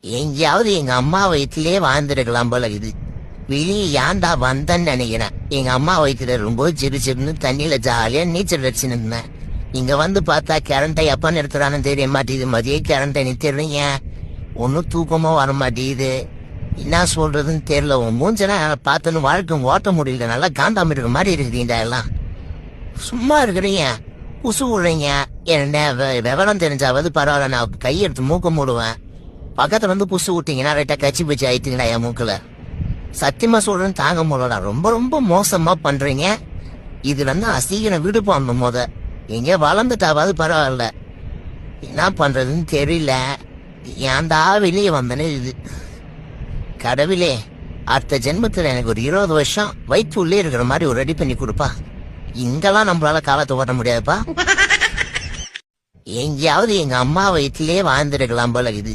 எங்கேயாவது எங்க அம்மா வயிற்றுலயே வாழ்ந்துருக்கலாம் போல இது. வெளியே ஏன்டா வந்தேன்னு நினைக்கிறேன். எங்க அம்மா வயிற்றுல ரொம்ப சிறு சிறுன்னு தண்ணியில ஜாலியா நீச்சல் அடிச்சுன்னு இருந்தேன். இங்க வந்து பார்த்தா கரண்டை எப்ப நிறுத்துறான்னு தெரிய மாட்டேங்குது. மதியம் கரண்டை நிறுத்திடுறீங்க, ஒன்னும் தூக்கமோ வர மாட்டேங்குது. என்ன சொல்றதுன்னு தெரியல. உன் மூஞ்சனா பார்த்துன்னு வாழ்க்கை ஓட்ட முடியல. நல்லா காண்டாம இருக்கிற மாதிரி இருக்குதுண்டா எல்லாம். சும்மா இருக்கிறீங்க, புசு விடுறீங்க. என்ன விவரம் தெரிஞ்சாவது பரவாயில்ல, நான் கையெடுத்து மூக்க மூடுவேன். பக்கத்துல வந்து புசு விட்டீங்கன்னா ரைட்டா கச்சி பிச்சு ஆயிட்டீங்களா என் மூக்குல. சத்தியமா சொல்றேன்னு தாங்க முடியல. ரொம்ப ரொம்ப மோசமா பண்றீங்க. இதுல இருந்து அசீகரம் விடுப்பான். எங்க வளர்ந்துட்டாவது பரவாயில்ல, என்ன பண்றதுன்னு தெரியல. ஏன்டா வெளியே வந்தனே இது. கடவுளே, அடுத்த ஜென்மத்துல எனக்கு ஒரு 20 வருஷம் வயிற்று உள்ளே இருக்கிற மாதிரி ஒரு ரெடி பண்ணி கொடுப்பா. இங்கெல்லாம் நம்மளால காலத்தை ஓட்ட முடியாதுப்பா. எங்கேயாவது எங்க அம்மா வயிற்றுலயே வாழ்ந்துருக்கலாம் போல இது.